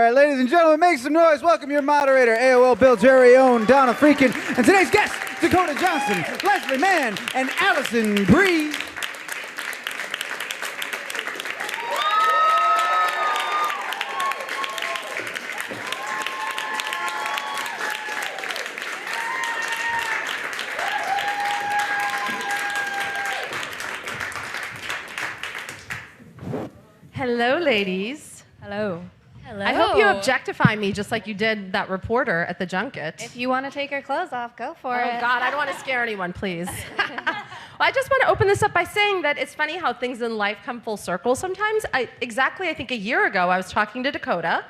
right, ladies and gentlemen, make some noise. Welcome your moderator, AOL Bill's very own Donna Freakin, and today's guests, Dakota Johnson, Leslie Mann, and Alison Brie. Hello, ladies. Hello. I hope you objectify me just like you did that reporter at the junket. If you want to take your clothes off, go for it. Oh, God, I don't want to scare anyone, please. Well, I just want to open this up by saying that it's funny how things in life come full circle sometimes. I think a year ago, I was talking to Dakota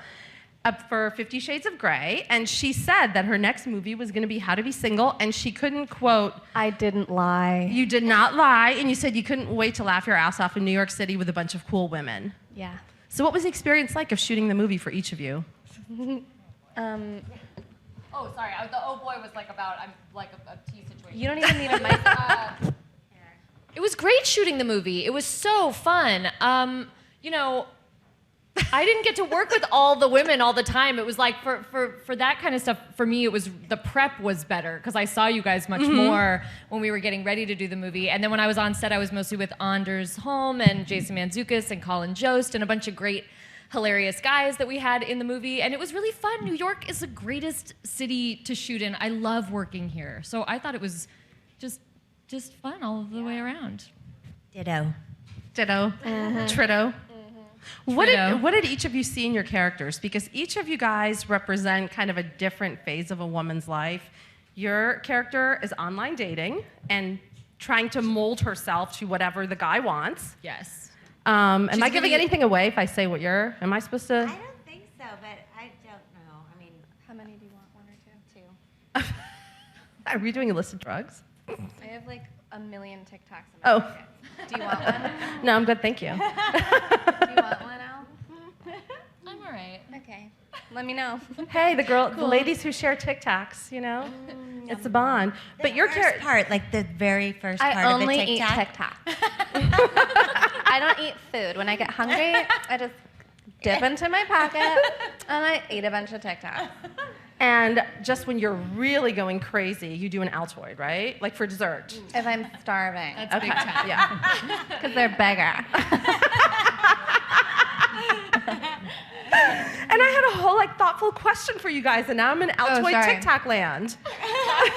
for 50 Shades of Grey, and she said that her next movie was going to be How to Be Single, and she couldn't quote... I didn't lie. You did not lie, and you said you couldn't wait to laugh your ass off in New York City with a bunch of cool women. Yeah. So what was the experience like of shooting the movie for each of you? Oh, sorry. The oh boy was like about a tea situation. You don't even need a mic. It was great shooting the movie. It was so fun. I didn't get to work with all the women all the time. It was like for that kind of stuff, for me, it was the prep was better because I saw you guys much more when we were getting ready to do the movie. And then when I was on set, I was mostly with Anders Holm and Jason Mantzoukas and Colin Jost and a bunch of great, hilarious guys that we had in the movie. And it was really fun. New York is the greatest city to shoot in. I love working here. So I thought it was just fun all the way around. Ditto. Tritto. What did each of you see in your characters? Because each of you guys represent kind of a different phase of a woman's life. Your character is online dating and trying to mold herself to whatever the guy wants. Yes. Am I giving anything away if I say what you're? Am I supposed to? I don't think so, but I don't know. I mean, How many do you want? One or two? Are we doing a list of drugs? I have like a million TikToks in my pocket. Do you want one? No, I'm good, thank you. Do you want one, Al? I'm all right. Okay. Let me know. Hey, the ladies who share TikToks, you know, it's a bond. But your character part, like the very first part I of only the eat TikTok. TikTok. I don't eat food. When I get hungry, I just dip into my pocket and I eat a bunch of TikToks. And just when you're really going crazy, you do an Altoid, right? Like for dessert. If I'm starving. That's big time. Yeah. Because they're bigger. And I had a whole thoughtful question for you guys, and now I'm in Altoid TikTok land.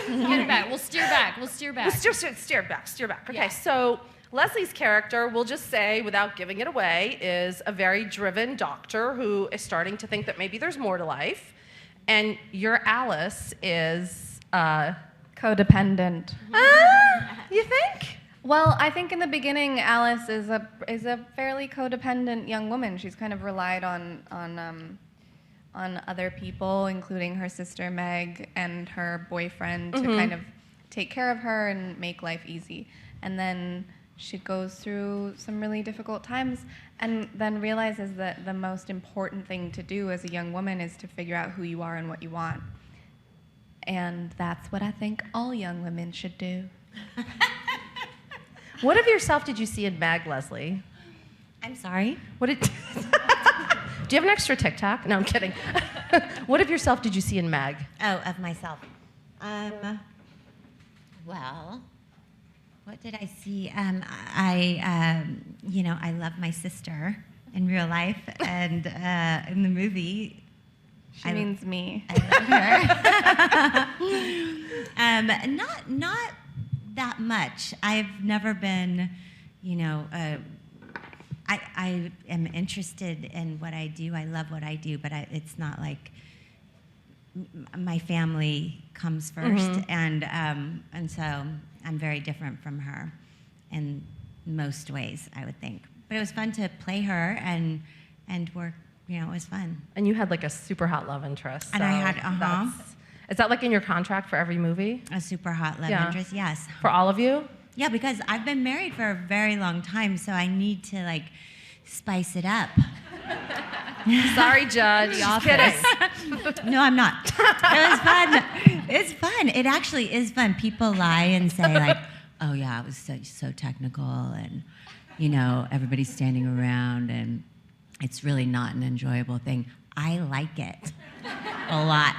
Get back. We'll steer back. We'll steer back. Okay, Yeah. so Leslie's character, we'll just say, without giving it away, is a very driven doctor who is starting to think that maybe there's more to life. And your Alice is Codependent. You think? Well, I think in the beginning, Alice is a fairly codependent young woman. She's kind of relied on other people, including her sister Meg and her boyfriend, to kind of take care of her and make life easy. And then she goes through some really difficult times and then realizes that the most important thing to do as a young woman is to figure out who you are and what you want. And that's what I think all young women should do. What of yourself did you see in Meg, Leslie? I'm sorry? Do you have an extra TikTok? No, I'm kidding. What of yourself did you see in Meg? Oh, of myself. Well, what did I see? I love my sister in real life, and in the movie, She means me. I love her. Not that much. I've never been, I am interested in what I do. I love what I do, but it's not like my family comes first, and so I'm very different from her in most ways, I would think. But it was fun to play her and work. It was fun. And you had a super hot love interest. And I had, Is that in your contract for every movie? a super hot love interest, yes. For all of you? Yeah, because I've been married for a very long time, so I need to spice it up. Sorry, Judge. Just kidding. No, I'm not. It was fun. It's fun. It actually is fun. People lie and say oh yeah, it was so technical, and everybody's standing around, and it's really not an enjoyable thing. I like it a lot.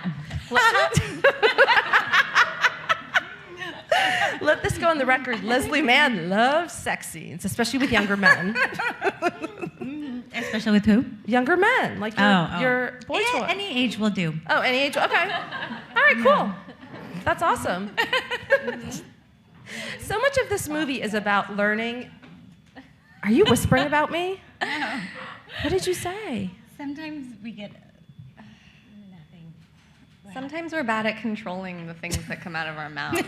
Let this go on the record. Leslie Mann loves sex scenes, especially with younger men. Especially with who? Younger men, like your boy toy. Any age will do. Oh, any age? Okay. All right, cool. That's awesome. So much of this movie is about learning. Are you whispering about me? No. What did you say? Sometimes we get nothing. Sometimes we're bad at controlling the things that come out of our mouths.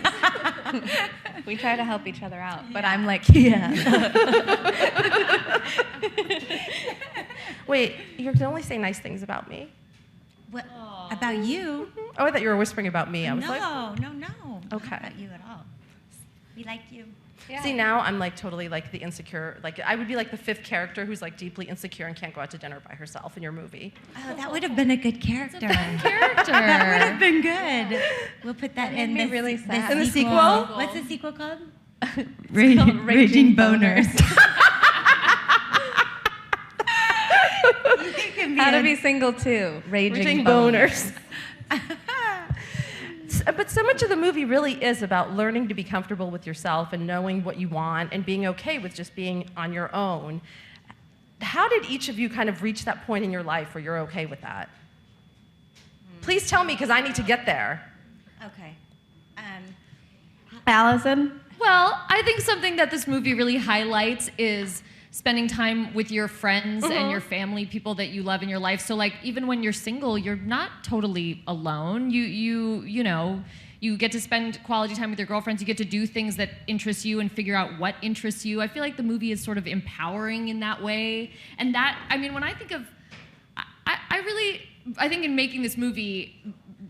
We try to help each other out, but I'm like, yeah. Wait, you can only say nice things about me? What about you? Oh, I thought you were whispering about me. I was like, No. Okay. Not about you at all. We like you. Yeah. see, now I'm like totally like the insecure, like I would be like the fifth character who's like deeply insecure and can't go out to dinner by herself in your movie. Oh, that would have been a good character. Character. That would have been good. We'll put that in made me this, really this sad. In the sequel? What's the sequel called? called Raging Boners. You can How to a- be single too. Raging boners. But so much of the movie really is about learning to be comfortable with yourself and knowing what you want and being okay with just being on your own. How did each of you kind of reach that point in your life where you're okay with that? Please tell me, because I need to get there. Okay. Allison? Well, I think something that this movie really highlights is spending time with your friends and your family, people that you love in your life. So like even when you're single, you're not totally alone. You know, you get to spend quality time with your girlfriends. You get to do things that interest you and figure out what interests you. I feel like the movie is sort of empowering in that way. And that, I mean, when I think of, I think in making this movie,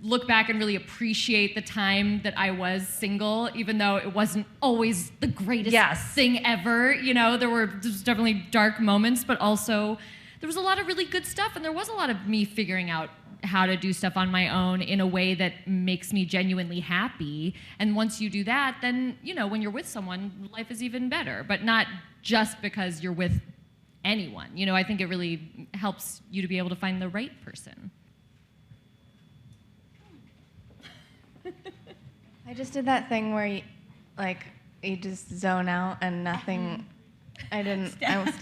look back and really appreciate the time that I was single, even though it wasn't always the greatest thing ever. You know, there was definitely dark moments, but also there was a lot of really good stuff, and there was a lot of me figuring out how to do stuff on my own in a way that makes me genuinely happy. And once you do that, then, you know, when you're with someone, life is even better, but not just because you're with anyone. You know, I think it really helps you to be able to find the right person. I just did that thing where you just zone out and nothing. I didn't. I wasn't.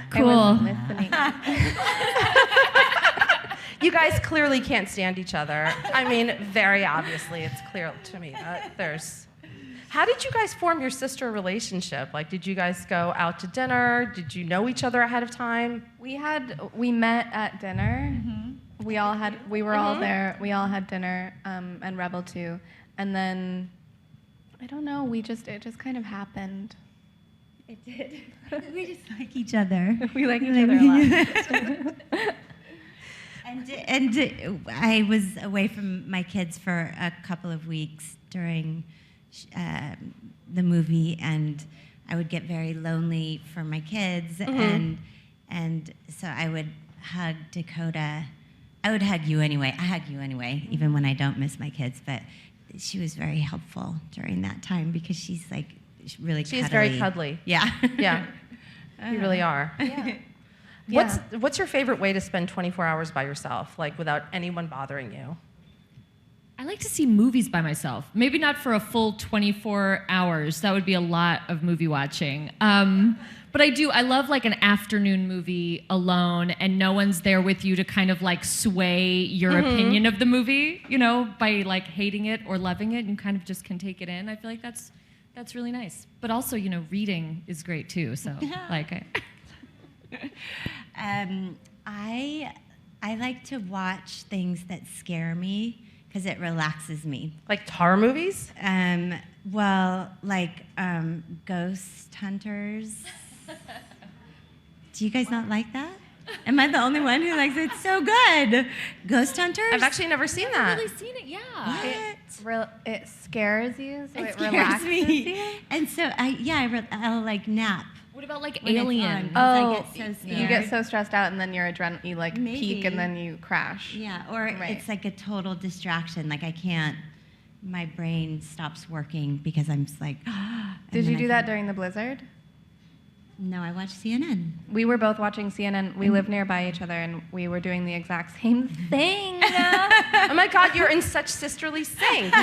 Cool. I wasn't listening. You guys clearly can't stand each other. I mean, very obviously, it's clear to me that there's... How did you guys form your sister relationship? Like, did you guys go out to dinner? Did you know each other ahead of time? We met at dinner. We were all there. We all had dinner, and Rebel too. And then, I don't know, it just kind of happened. It did. We just like each other. We like each other a lot. And I was away from my kids for a couple of weeks during the movie, and I would get very lonely for my kids, and so I would hug Dakota. I would hug you anyway. I hug you anyway, even when I don't miss my kids. But she was very helpful during that time because she's like really cuddly. She's very cuddly. Yeah. Yeah. You really are. Yeah. What's your favorite way to spend 24 hours by yourself, like without anyone bothering you? I like to see movies by myself. Maybe not for a full 24 hours. That would be a lot of movie watching. But I love like an afternoon movie alone and no one's there with you to kind of like sway your opinion of the movie, you know, by like hating it or loving it. You kind of just can take it in. I feel like that's really nice. But also, you know, reading is great too. So like I like to watch things that scare me because it relaxes me. Like horror movies? Well, like Ghost Hunters. Do you guys not like that? Am I the only one who likes it? It's so good. Ghost Hunters? I've actually never seen that. I've really seen it, yeah. What? It scares you, so it scares relaxes me. you. And so I'll like nap. What about like when it's Alien? on, 'cause I get so scared. You get so stressed out, and then your adrenaline, you like Maybe. peak, and then you crash. Yeah, or it's like a total distraction. Like I can't, my brain stops working because I'm just like, Did you do that during the blizzard? No, I watch CNN. We were both watching CNN. We live nearby each other, and we were doing the exact same thing. Oh my God, you're in such sisterly sync.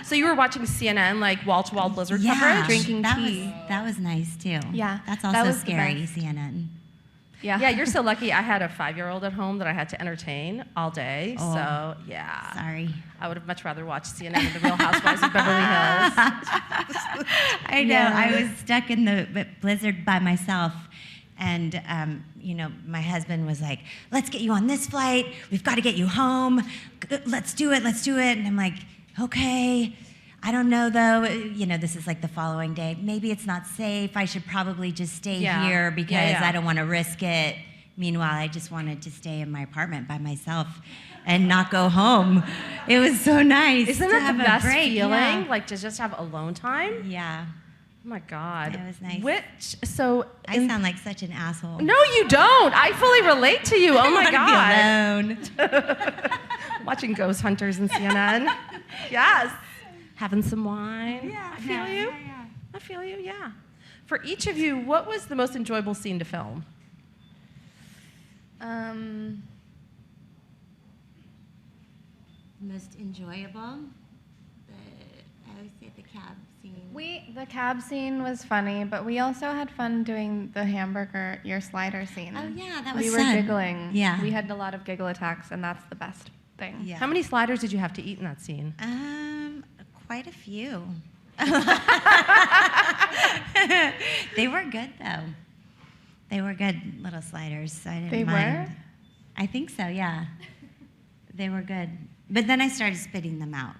So you were watching CNN, like wall-to-wall Blizzard coverage? Drinking tea. That was nice too. Yeah, That's that also was the scary, best. CNN. Yeah, you're so lucky. I had a 5-year-old at home that I had to entertain all day. Oh, so, yeah. Sorry. I would have much rather watched CNN than The Real Housewives of Beverly Hills. I know. I was stuck in the blizzard by myself. And, my husband was like, let's get you on this flight. We've got to get you home. Let's do it. And I'm like, okay. I don't know, though. This is like the following day. Maybe it's not safe. I should probably just stay here because I don't want to risk it. Meanwhile, I just wanted to stay in my apartment by myself and not go home. It was so nice. Isn't to that have the a best break. feeling? Yeah. Like to just have alone time? Yeah. Oh my God. It was nice. I sound like such an asshole. No, you don't. I fully relate to you. Oh my God. Be alone. Watching Ghost Hunters and CNN. Yes. Having some wine. Yeah. I feel you. Yeah. I feel you, yeah. For each of you, what was the most enjoyable scene to film? Most enjoyable? I would say the cab scene. The cab scene was funny, but we also had fun doing the hamburger, your slider scene. Oh yeah, that was We were fun. giggling. Yeah. We had a lot of giggle attacks, and that's the best thing. Yeah. How many sliders did you have to eat in that scene? Quite a few. They were good though. They were good little sliders, so I didn't They mind. were? I think so, yeah. They were good. But then I started spitting them out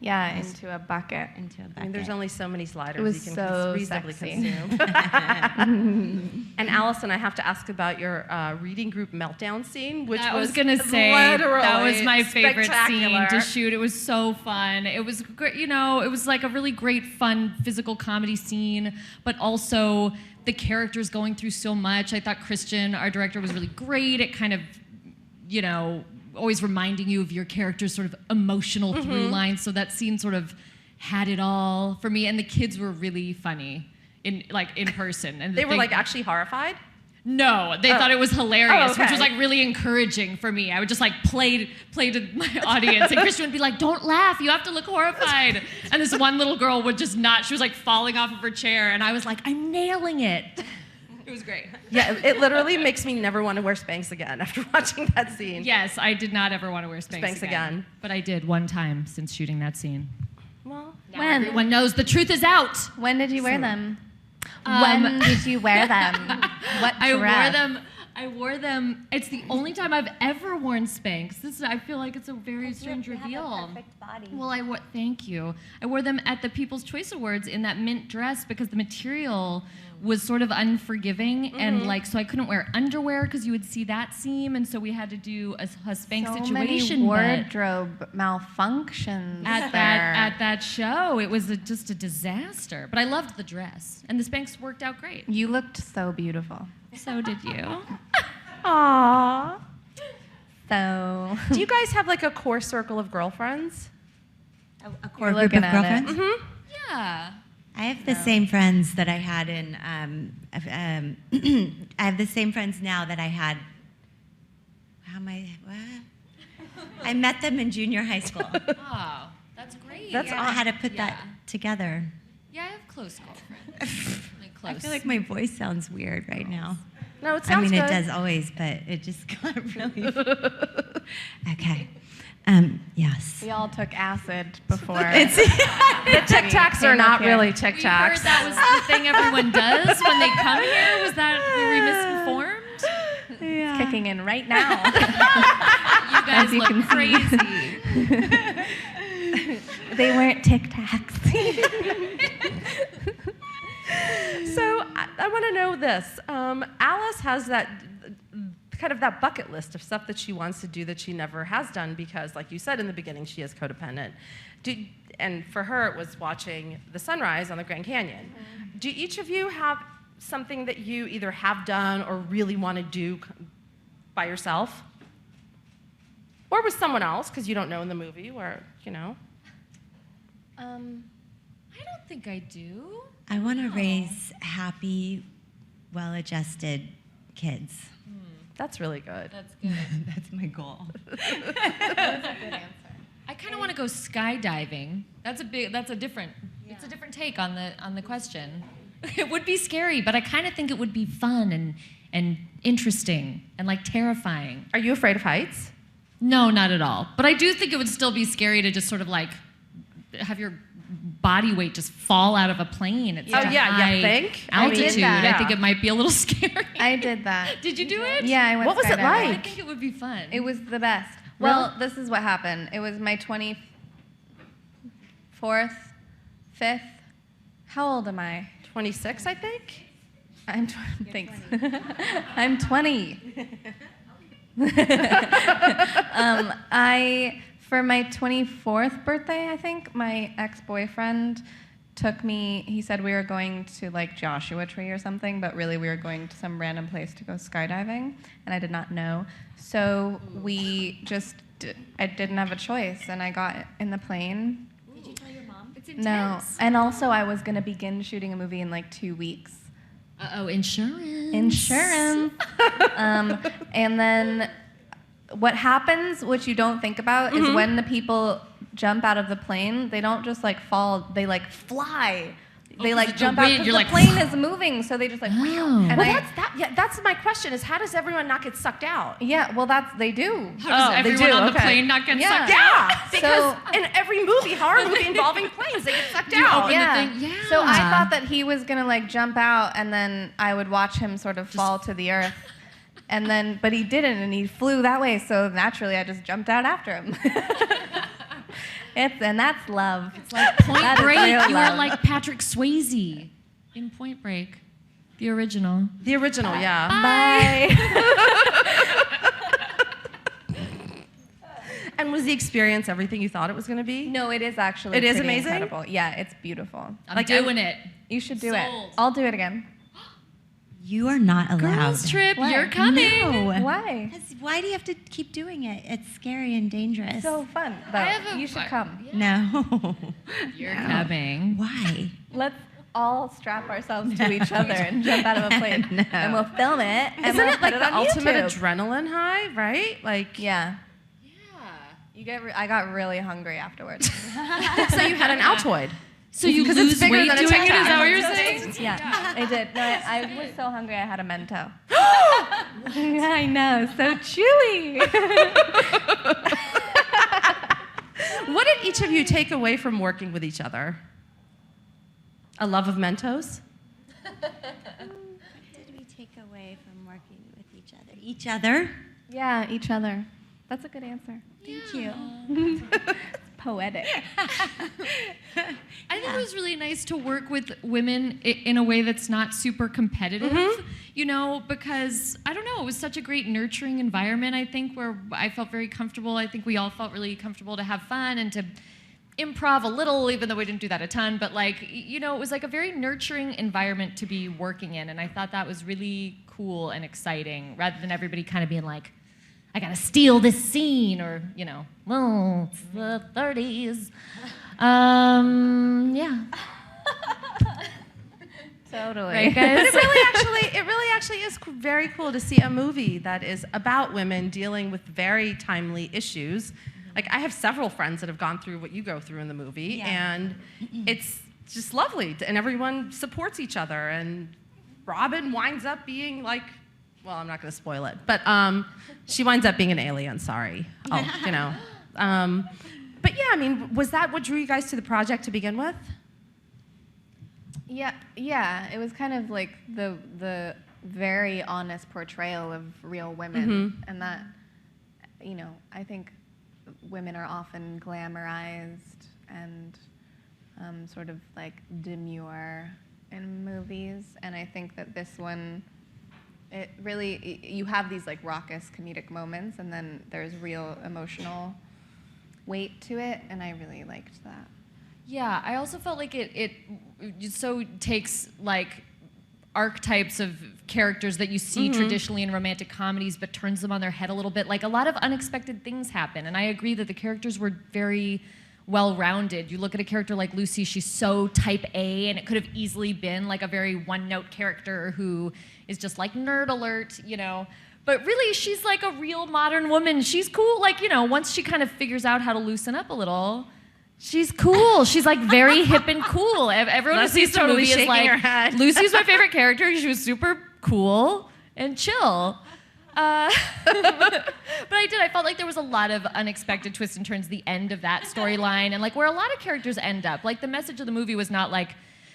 Yeah, into a bucket. into a bucket. I mean, there's only so many sliders It was you can so reasonably sexy. consume. And Allison, I have to ask about your reading group meltdown scene, which I was was gonna say that was my literally favorite scene spectacular. to shoot. It was so fun. It was great. It was like a really great, fun physical comedy scene, but also the characters going through so much. I thought Christian, our director, was really great at kind of, always reminding you of your character's sort of emotional through line. So that scene sort of had it all for me. And the kids were really funny in person. And They were like actually horrified? no, they thought it was hilarious, Oh, okay. which was like really encouraging for me. I would just like play to my audience, and Christian would be like, "Don't laugh, you have to look horrified." And this one little girl would just not. She was like falling off of her chair, and I was like, "I'm nailing it." It was great. Yeah, it literally makes me never want to wear Spanx again after watching that scene. Yes, I did not ever want to wear Spanx again. but I did one time since shooting that scene. Well, Now When? everyone knows the truth is out. When did you wear them? Um, When did you wear them? What dress? I wore them. It's the only time I've ever worn Spanx. I feel like it's a very strange reveal. body. Well, thank you. I wore them at the People's Choice Awards in that mint dress because the material was sort of unforgiving, and so I couldn't wear underwear because you would see that seam, and so we had to do a Spanx So situation. many but wardrobe malfunctions at there. that show, it was just a disaster. But I loved the dress, and the Spanx worked out great. You looked so beautiful. So did you. aww. So Do you guys have like a core circle of girlfriends? A core You're group of looking at it. girlfriends? Yeah. I have the same friends that I had in. I have the same friends now that I had. How am I? What? I met them in junior high school. Oh, that's great. That's I had to put that together. Yeah, I have close girlfriends. Like close. I feel like my voice sounds weird right now. No, it I sounds mean, good. it does always, but it just got really. Okay. Yes. we all took acid before. The Tic Tacs are Came not up here. really Tic We heard Tacs. that was the thing everyone does when they come here. Was that, were we misinformed? Kicking in right now. You guys you look can see. crazy. They weren't Tic Tacs. So I want to know this. Alice has that kind of that bucket list of stuff that she wants to do that she never has done because, like you said in the beginning, she is codependent. And for her, it was watching the sunrise on the Grand Canyon. Mm-hmm. Do each of you have something that you either have done or really want to do by yourself? Or with someone else, because you don't know in the movie, where, I don't think I do. I want to raise happy well-adjusted kids. That's really good. That's good. That's my goal. That's a good answer. I kind of want to go skydiving. It's a different take on the question. It would be scary, but I kind of think it would be fun and interesting and like terrifying. Are you afraid of heights? No, not at all. But I do think it would still be scary to just sort of like have your body weight just fall out of a plane at such a high you think? altitude. I I think it might be a little scary. I did that. Did you do it? Yeah, I went What was it skydiving. like? I think it would be fun. It was the best. Well, this is what happened. It was my 24th, 5th. How old am I? 26, I think. I'm thanks. I'm 20. For my 24th birthday, I think, my ex-boyfriend took me, he said we were going to like Joshua Tree or something, but really we were going to some random place to go skydiving, and I did not know. So I didn't have a choice, and I got in the plane. Did you tell your mom? It's No, intense. and also I was gonna begin shooting a movie in like 2 weeks. Uh-oh, insurance. Insurance. And then what happens, which you don't think about, is when the people jump out of the plane, they don't just like fall, they like fly. They like the jump out wind, because you're the like, plane is moving, so they just like. Oh. And Well, that's my question: is how does everyone not get sucked out? yeah, well they do. How does they everyone do, on the okay. plane not get Yeah. sucked out? Yeah, because in every horror movie involving planes, they get sucked out. open the thing? Yeah. So I thought that he was gonna like jump out, and then I would watch him sort of fall to the earth. And then, but he didn't, and he flew that way. So naturally, I just jumped out after him. And that's love. It's like Point That is Break. real You love. were like Patrick Swayze in Point Break, the original. The original, yeah. Bye. And was the experience everything you thought it was going to be? No, it is actually. It is pretty amazing? Incredible. Yeah, it's beautiful. I'm doing it. You should do Sold. it. I'll do it again. You are not allowed. Girls trip, Why? you're coming. No. Why? 'Cause why do you have to keep doing it? It's scary and dangerous. So fun. Though. You should come. No. You're coming. Why? Let's all strap ourselves to each other and jump out of a plane, No. and we'll film it. And Isn't we'll it like put the on ultimate YouTube. adrenaline high, right? Like, Yeah. I got really hungry afterwards. so you had an Altoid. So you 'Cause it's lose bigger weight than a doing Tic it? Is Tac. that what you're saying? Yeah, I did. No, I was so hungry I had a Mento. I know, so chewy. What did each of you take away from working with each other? A love of Mentos? What did we take away from working with each other? Each other? Yeah, each other. That's a good answer. Thank you. Poetic. I think it was really nice to work with women in a way that's not super competitive, you know, because, I don't know, it was such a great nurturing environment, I think, where I felt very comfortable. I think we all felt really comfortable to have fun and to improv a little, even though we didn't do that a ton, but like, you know, it was like a very nurturing environment to be working in, and I thought that was really cool and exciting, rather than everybody kind of being like, I gotta steal this scene, or, you know, well, it's the 30s. Yeah. Totally. Right, guys? But it really actually is very cool to see a movie that is about women dealing with very timely issues. Like, I have several friends that have gone through what you go through in the movie, and it's just lovely, and everyone supports each other, and Robin winds up being like, well, I'm not going to spoil it, but she winds up being an alien, sorry. Oh, you know. But yeah, I mean, was that what drew you guys to the project to begin with? Yeah. It was kind of like the very honest portrayal of real women, and that, you know, I think women are often glamorized and sort of like demure in movies, and I think that this one, it really, you have these like raucous comedic moments, and then there's real emotional weight to it, and I really liked that. Yeah, I also felt like it so takes like archetypes of characters that you see traditionally in romantic comedies, but turns them on their head a little bit. Like, a lot of unexpected things happen, and I agree that the characters were very well-rounded. You look at a character like Lucy, she's so type A, and it could have easily been like a very one-note character who is just like nerd alert, you know. But really, she's like a real modern woman. She's cool, like, you know, once she kind of figures out how to loosen up a little, she's cool. She's like very hip and cool. Everyone who sees the movie is like, Lucy's my favorite character. She was super cool and chill. But I felt like there was a lot of unexpected twists and turns the end of that storyline, and like where a lot of characters end up. Like the message of the movie was not like,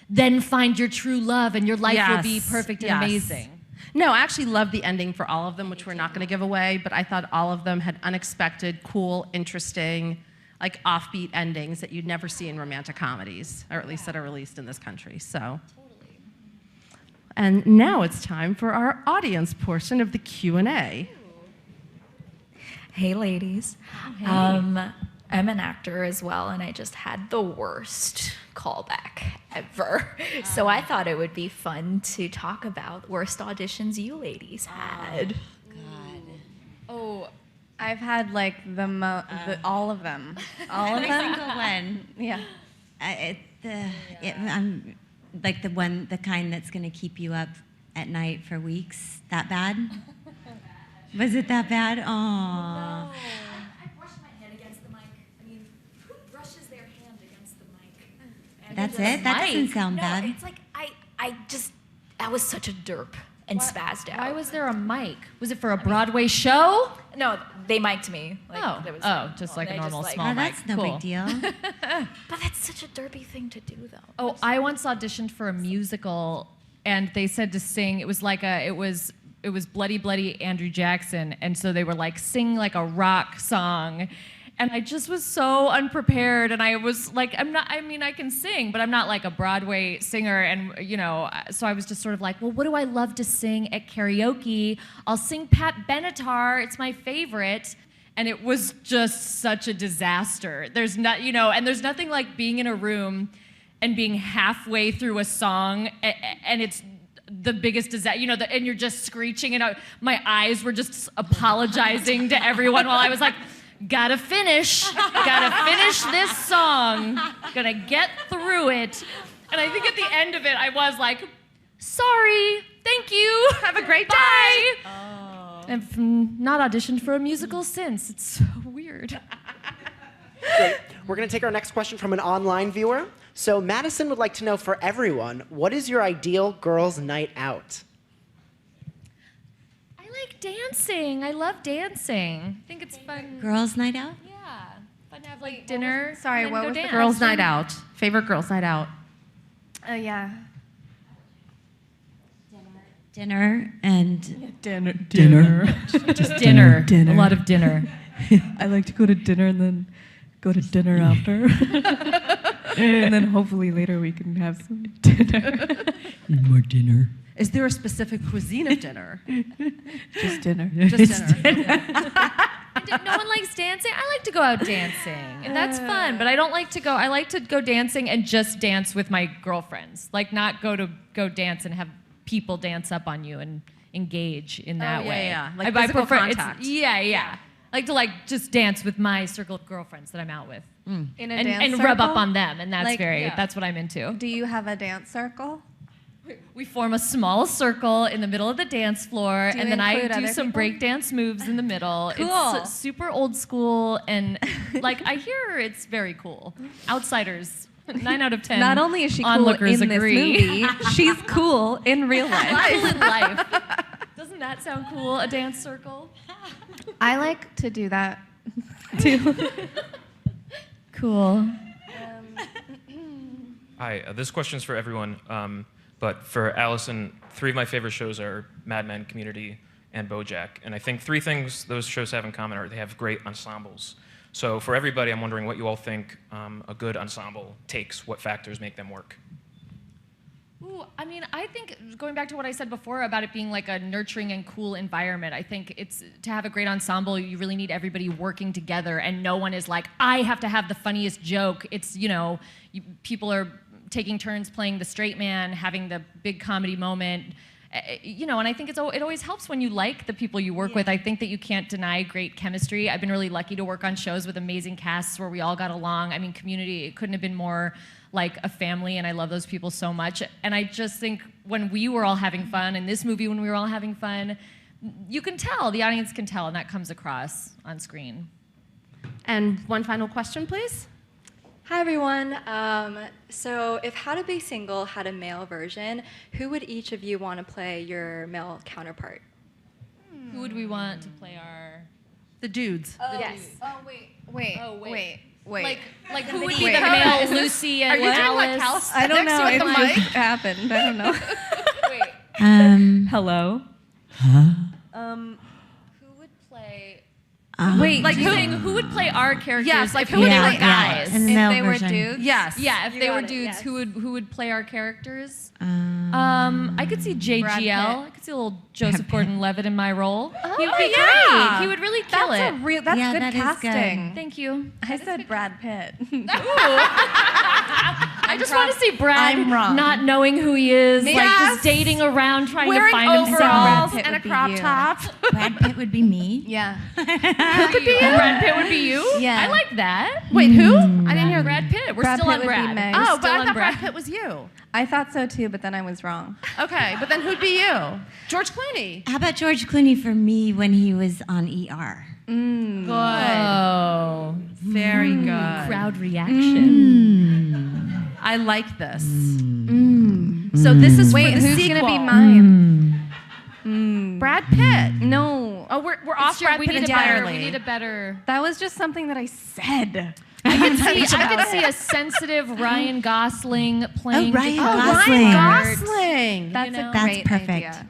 then find your true love and your life will be perfect and amazing. No, I actually loved the ending for all of them, which we're not going to give away, but I thought all of them had unexpected, cool, interesting, like offbeat endings that you'd never see in romantic comedies, or at least that are released in this country. So. And now it's time for our audience portion of the Q&A. Hey, ladies. Hey. I'm an actor as well, and I just had the worst callback ever. So I thought it would be fun to talk about worst auditions you ladies had. Oh, I've had like all of them. All of Every them? single one. Yeah. I'm like the kind that's going to keep you up at night for weeks. That bad? Was it that bad? Oh. No. I brushed my head against the mic. I mean, who brushes their hand against the mic? And That's it? That doesn't sound no, bad. It's like I was such a derp and spazzed out. Why was there a mic? Was it for a Broadway show? No, they mic'd me. Like, Just like a normal like, small Oh, that's mic. no Cool. big deal. But that's such a derpy thing to do, though. Oh, I once auditioned for a musical, and they said to sing. It was like it was Bloody Bloody Andrew Jackson, and so they were like sing like a rock song, and I just was so unprepared, and I was like, I can sing, but I'm not like a Broadway singer, and you know, so I was just sort of like, well, what do I love to sing at karaoke? I'll sing Pat Benatar. It's my favorite. And it was just such a disaster. There's not, you know, and there's nothing like being in a room and being halfway through a song and it's the biggest disaster, you know, and you're just screeching and my eyes were just apologizing to everyone while I was like, gotta finish this song, gonna get through it. And I think at the end of it, I was like, sorry, thank you, have a great day. I've not auditioned for a musical since. It's so weird. Great. We're going to take our next question from an online viewer. So Madison would like to know for everyone, what is your ideal girls' night out? I like dancing. I love dancing. I think it's fun. Girls' night out? Yeah. Fun to have like dinner. Sorry, and what go was the dance. Girls' night out. Favorite girls' night out. Yeah. Dinner and... Dinner. Just dinner. A lot of dinner. I like to go to dinner and then go to dinner after. And then hopefully later we can have some dinner. More dinner. Is there a specific cuisine of dinner? Just dinner. Just dinner. No one likes dancing. I like to go out dancing, and that's fun. But I don't like to go. I like to go dancing and just dance with my girlfriends. Like not go dance and have people dance up on you and engage in that way. Yeah. Like physical contact. Yeah. I like to like just dance with my circle of girlfriends that I'm out with, In a and dance rub up circle? on them, and that's Like, that's what I'm into. Do you have a dance circle? We form a small circle in the middle of the dance floor, Do you and then I include do other some people? break dance moves in the middle. Cool. It's super old school, and like I hear it's very cool. Outsiders, 9 out of 10. Not only is she cool onlookers in agree. this movie, she's cool in real life. Cool in life. Doesn't that sound cool? A dance circle? I like to do that too. Cool. Hi, this question's for everyone, but for Allison, 3 of my favorite shows are Mad Men, Community, and BoJack. And I think 3 things those shows have in common are they have great ensembles. So for everybody, I'm wondering what you all think a good ensemble takes, what factors make them work. Ooh, I mean, I think going back to what I said before about it being like a nurturing and cool environment, I think it's to have a great ensemble, you really need everybody working together, and no one is like, I have to have the funniest joke. It's, you know, people are taking turns playing the straight man, having the big comedy moment, you know, and I think it always helps when you like the people you work with. I think that you can't deny great chemistry. I've been really lucky to work on shows with amazing casts where we all got along. I mean, Community, it couldn't have been more like a family, and I love those people so much. And I just think when we were all having fun, and this movie when we were all having fun, you can tell, the audience can tell, and that comes across on screen. And one final question, please. Hi, everyone. So if How to Be Single had a male version, who would each of you want to play your male counterpart? Who would we want to play our... The dudes. Yes. Wait. Like who would be the male Lucy and Alice? I don't know. It might happened. I don't know. Hello. Who would play... Wait, like who would play our characters? Yes, like if who would they play were guys? In the If male they were version. dudes? Yes. Yeah, if You they were got it, dudes, yes. who would play our characters? Um, I could see Brad JGL. I could see a little Joseph Gordon-Levitt in my role. He would be yeah. great. He would really kill That's it. That's Yeah, good that is good. casting. Thank you. I said Brad Pitt. I just want to see Brad I'm wrong. not knowing who he is, like Yes. just dating around, trying Wearing to find himself. overalls Brad Pitt and a would be crop you. top. Brad Pitt would be me. Yeah. Who could be you? Brad Pitt would be you? Yeah. I like that. Wait, who? I didn't hear Brad Pitt. We're Brad still Pitt on would be Brad. Meg. Oh, We're but still I on thought Brad Brad. Pitt was you. I thought so too, but then I was wrong. Okay, but then who'd be you? George Clooney. How about George Clooney for me when he was on ER? Good. Oh, Very good. crowd reaction. I like this. So this is Wait, for the who's sequel. gonna be mine? Brad Pitt. No. Oh, we're off Brad we Pitt need entirely. We need a better. That was just something that I said. I could see a sensitive Ryan Gosling playing. Ryan Ryan Gosling. Gosling. That's know? a That's great perfect. idea.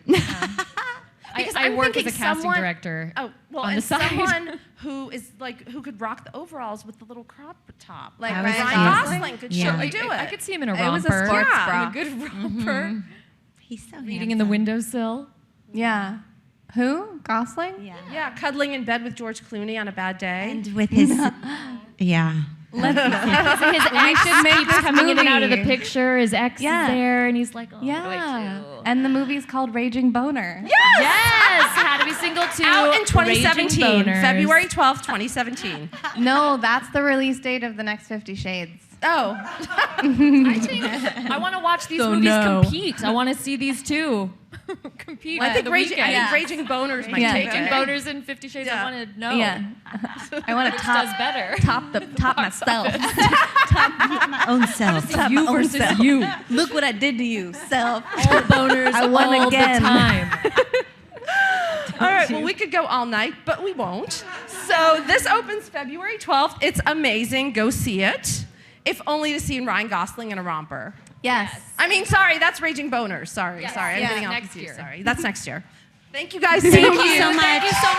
Because I I'm work as a thinking casting someone- director. Oh, well, on and the side. someone who is like who could rock the overalls with the little crop top. Like I was Ryan thinking- Gosling could Yeah. surely do it. I could see him in a It was romper. a sports Yeah. bra. A good romper. He's so Reading in the windowsill. Yeah. Who? Gosling? Yeah. Yeah, cuddling in bed with George Clooney on a bad day. And with his, yeah. His ex should make keeps this coming in and out of the movie. picture. His ex Yeah. is there, and he's like, "Oh, Yeah. what do I do?" And the movie's called Raging Boner. Yes, How to Be Single 2. Out in Raging 2017, Boners. February 12th, 2017. No, that's the release date of the next 50 Shades. Oh, I want to watch these movies compete. I want to see these two compete. I for think the Raging weekend. Raging Boners might Yeah. take Raging it. Boners and 50 Shades. Yeah. I want to know. Yeah. I want to Which does better. top myself. My own self. Top You my own versus self. you. Look what I did to you, self. All boners I won all again. the time. All right, well, we could go all night, but we won't. So this opens February 12th. It's amazing. Go see it. If only to see Ryan Gosling in a romper. Yes. I mean, sorry, that's Raging Boners. Sorry. I'm Yeah, getting all next confused. year. Sorry. That's next year. Thank you guys so Thank much. you so much. Thank you so